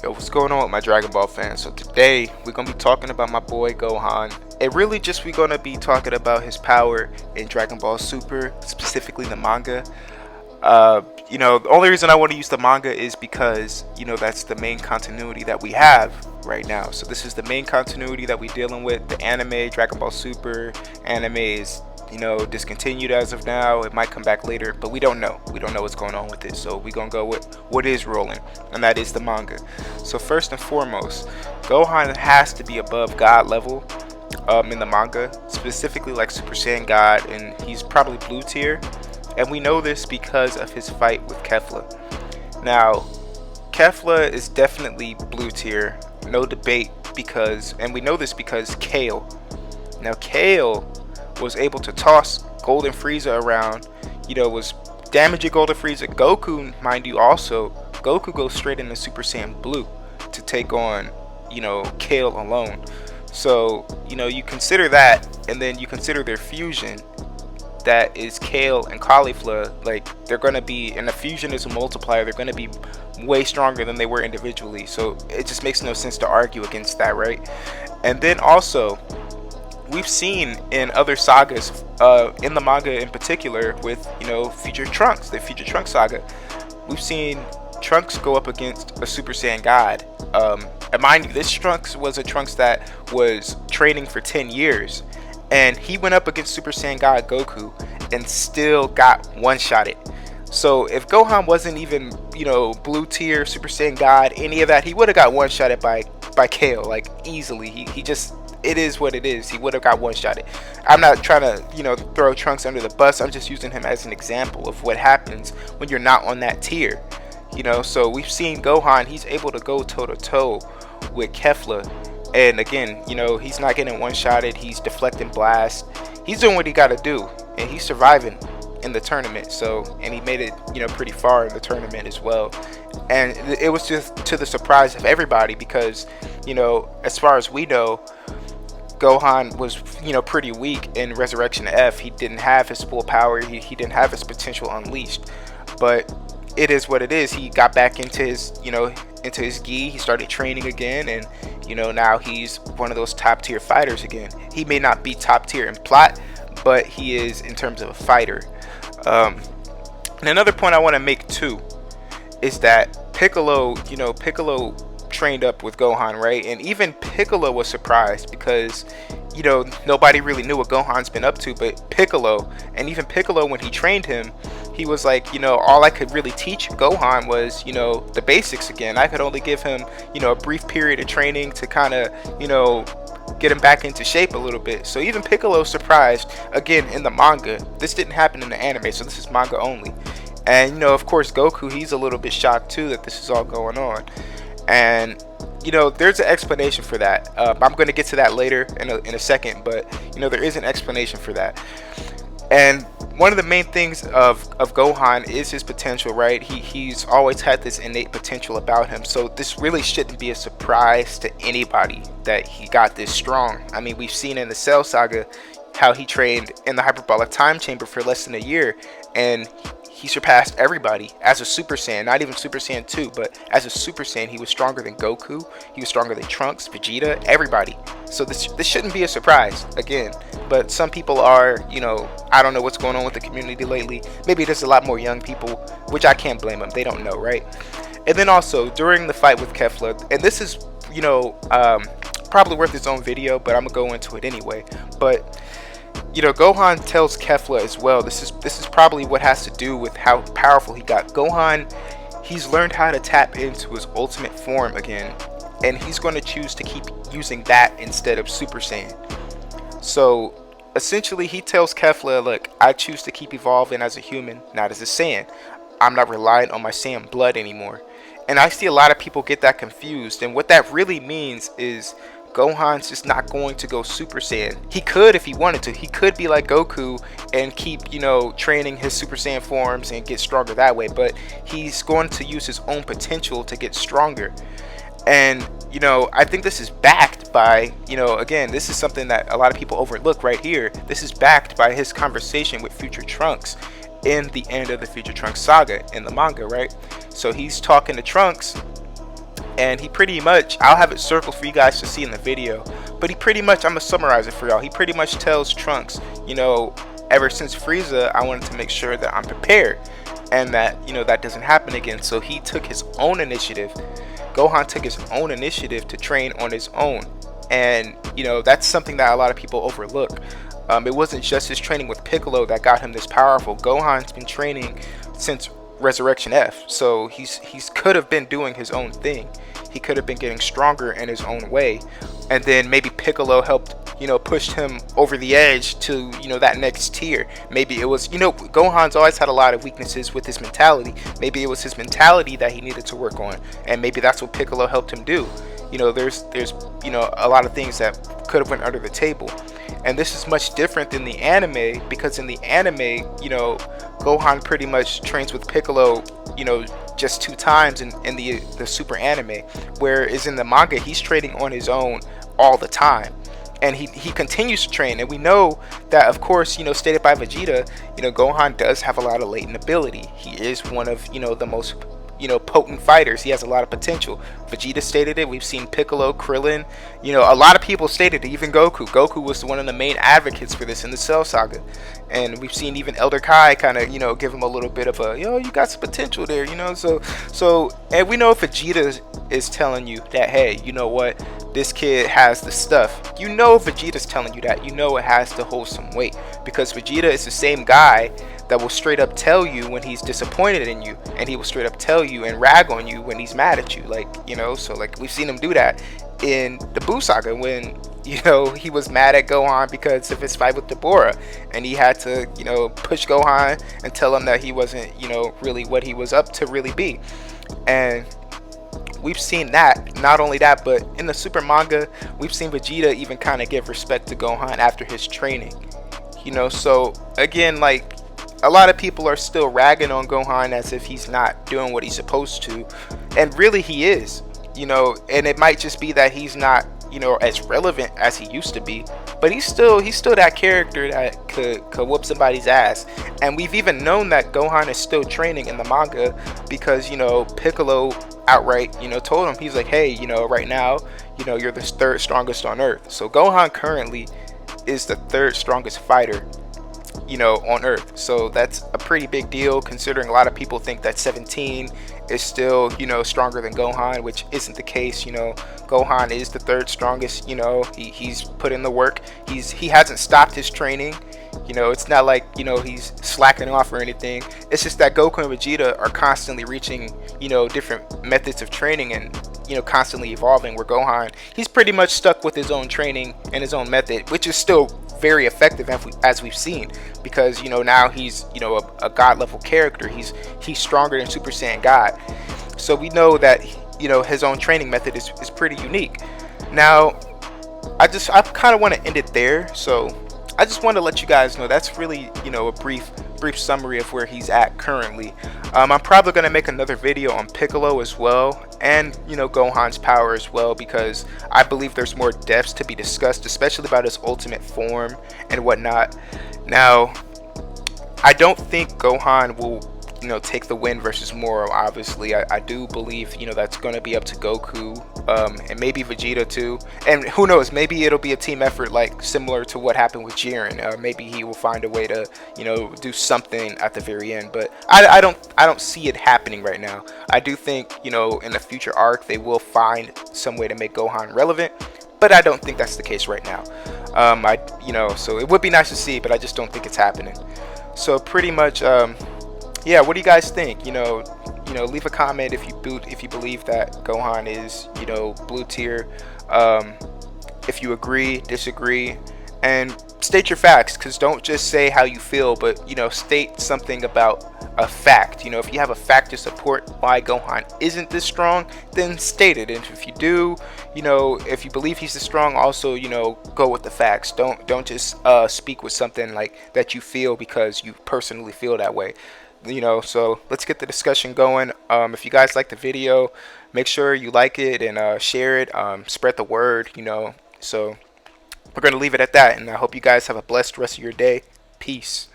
Yo, what's going on with my Dragon Ball fans? So today we're gonna be talking about my boy Gohan, and really just we're gonna be talking about his power in Dragon Ball Super, specifically the manga. The only reason I want to use the manga is because that's the main continuity that we have right now. So this is the main continuity that we're dealing with. The anime, Dragon Ball Super anime is discontinued as of now. It might come back later, but we don't know what's going on with it. So we're gonna go with what is rolling, and that is the manga. So first and foremost, Gohan has to be above God level in the manga, specifically like Super Saiyan God, and he's probably blue tier, and we know this because of his fight with Kefla. Now Kefla is definitely blue tier, no debate, and we know this because Kale was able to toss Golden Frieza around, was damaging Golden Frieza. Goku, mind you, also, Goku goes straight into Super Saiyan Blue to take on, Kale alone. So, you consider that, and then you consider their fusion, that is Kale and Caulifla, like, they're going to be, and the fusion is a multiplier, they're going to be way stronger than they were individually. So it just makes no sense to argue against that, right? And then also, we've seen in other sagas, in the manga in particular, with Future Trunks, the Future Trunks saga, we've seen Trunks go up against a Super Saiyan God. And mind you, this Trunks was a Trunks that was training for 10 years, and he went up against Super Saiyan God Goku and still got one-shotted. So if Gohan wasn't even blue tier, Super Saiyan God, any of that, he would have got one-shotted by Kale, like, easily. He just, it is what it is. He would have got one-shotted. I'm not trying to, throw Trunks under the bus. I'm just using him as an example of what happens when you're not on that tier. So we've seen Gohan, he's able to go toe-to-toe with Kefla. And again, he's not getting one-shotted. He's deflecting blast. He's doing what he got to do. And he's surviving in the tournament. And he made it, pretty far in the tournament as well. And it was just to the surprise of everybody because, as far as we know, Gohan was pretty weak in Resurrection F. He didn't have his full power. He didn't have his potential unleashed. But it is what it is. He got back into his into his gi. He started training again, and now he's one of those top tier fighters again. He may not be top tier in plot, but he is in terms of a fighter. And another point I want to make too is that Piccolo trained up with Gohan, right? And even Piccolo was surprised because nobody really knew what Gohan's been up to but Piccolo. And even Piccolo, when he trained him, he was like, all I could really teach Gohan was the basics again. I could only give him a brief period of training to kind of get him back into shape a little bit. So even Piccolo's surprised. Again, in the manga, this didn't happen in the anime, so this is manga only. And of course Goku, he's a little bit shocked too that this is all going on. And there's an explanation for that. I'm going to get to that later in a second, but there is an explanation for that. And one of the main things of Gohan is his potential, right? He's always had this innate potential about him. So this really shouldn't be a surprise to anybody that he got this strong. I mean, we've seen in the Cell Saga how he trained in the hyperbolic time chamber for less than a year, and he surpassed everybody as a Super Saiyan. Not even Super Saiyan 2, but as a Super Saiyan, he was stronger than Goku. He was stronger than Trunks, Vegeta, everybody. So this shouldn't be a surprise, again. But some people are, I don't know what's going on with the community lately. Maybe there's a lot more young people, which I can't blame them. They don't know, right? And then also, during the fight with Kefla, and this is, probably worth its own video, but I'm going to go into it anyway. But Gohan tells Kefla as well, this is probably what has to do with how powerful he got. Gohan, he's learned how to tap into his ultimate form again, and he's going to choose to keep using that instead of Super Saiyan. So essentially he tells Kefla, look, I choose to keep evolving as a human, not as a Saiyan. I'm not relying on my Saiyan blood anymore. And I see a lot of people get that confused, and what that really means is Gohan's just not going to go Super Saiyan. He could if he wanted to. He could be like Goku and keep, training his Super Saiyan forms and get stronger that way. But he's going to use his own potential to get stronger. And, I think this is backed by, again, this is something that a lot of people overlook right here. This is backed by his conversation with Future Trunks in the end of the Future Trunks saga in the manga, right? So he's talking to Trunks And he pretty much, I'll have it circled for you guys to see in the video, but he pretty much, I'm gonna summarize it for y'all. He pretty much tells Trunks, you know, ever since Frieza, I wanted to make sure that I'm prepared and that, you know, that doesn't happen again. So he took his own initiative. Gohan took his own initiative to train on his own. And, you know, that's something that a lot of people overlook. It wasn't just his training with Piccolo that got him this powerful. Gohan's been training since Resurrection F, so he's could have been doing his own thing. He could have been getting stronger in his own way, and then maybe Piccolo helped, you know, pushed him over the edge to, you know, that next tier. Maybe it was, you know, Gohan's always had a lot of weaknesses with his mentality. Maybe it was his mentality that he needed to work on, and maybe that's what Piccolo helped him do. You know, there's you know, a lot of things that could have went under the table. And this is much different than the anime, because in the anime, you know, Gohan pretty much trains with Piccolo, you know, just 2 times in the super anime, whereas in the manga he's training on his own all the time, and he continues to train. And we know that, of course, you know, stated by Vegeta, you know, Gohan does have a lot of latent ability. He is one of, you know, the most, you know, potent fighters. He has a lot of potential. Vegeta stated it. We've seen Piccolo, Krillin, you know, a lot of people stated it. Even Goku was one of the main advocates for this in the Cell Saga. And we've seen even Elder Kai kind of, you know, give him a little bit of a, yo, you got some potential there, you know. So and we know if Vegeta is telling you that, hey, you know what, this kid has the stuff, you know, if Vegeta's telling you that, you know it has to hold some weight, because Vegeta is the same guy that will straight up tell you when he's disappointed in you, and he will straight up tell you and rag on you when he's mad at you. Like, you know, so like we've seen him do that in the Buu Saga when, you know, he was mad at Gohan because of his fight with Deborah, and he had to, you know, push Gohan and tell him that he wasn't, you know, really what he was up to really be. And we've seen that. Not only that, but in the super manga, we've seen Vegeta even kind of give respect to Gohan after his training, you know. So again, like, a lot of people are still ragging on Gohan as if he's not doing what he's supposed to, and really he is, you know. And it might just be that he's not, you know, as relevant as he used to be, but he's still that character that could whoop somebody's ass. And we've even known that Gohan is still training in the manga because, you know, Piccolo outright, you know, told him, he's like, hey, you know, right now, you know, you're the 3rd strongest on Earth. So Gohan currently is the 3rd strongest fighter, you know, on Earth. So that's a pretty big deal, considering a lot of people think that 17 is still, you know, stronger than Gohan, which isn't the case. You know, Gohan is the 3rd strongest. You know, he's put in the work. He hasn't stopped his training. You know, it's not like, you know, he's slacking off or anything. It's just that Goku and Vegeta are constantly reaching, you know, different methods of training and, you know, constantly evolving, where Gohan, he's pretty much stuck with his own training and his own method, which is still very effective as we've seen, because, you know, now he's, you know, a god level character. He's stronger than Super Saiyan God. So we know that, you know, his own training method is pretty unique. Now, I kind of want to end it there. So I just want to let you guys know that's really, you know, a brief summary of where he's at currently. I'm probably going to make another video on Piccolo as well, and, you know, Gohan's power as well, because I believe there's more depths to be discussed, especially about his ultimate form and whatnot. Now, I don't think Gohan will, you know, take the win versus Moro. Obviously, I do believe, you know, that's going to be up to Goku, and maybe Vegeta too, and who knows, maybe it'll be a team effort, like similar to what happened with Jiren. Maybe he will find a way to, you know, do something at the very end, but I don't see it happening right now. I do think, you know, in the future arc they will find some way to make Gohan relevant, but I don't think that's the case right now. You know, so it would be nice to see, but I just don't think it's happening. So pretty much, yeah, what do you guys think? You know, leave a comment if you believe that Gohan is, you know, blue tier. If you agree, disagree, and state your facts, because don't just say how you feel, but, you know, state something about a fact. You know, if you have a fact to support why Gohan isn't this strong, then state it. And if you do, you know, if you believe he's this strong, also, you know, go with the facts. Don't just speak with something like that you feel because you personally feel that way. You know, so let's get the discussion going. If you guys like the video, make sure you like it and share it, spread the word, you know. So we're going to leave it at that, and I hope you guys have a blessed rest of your day. Peace.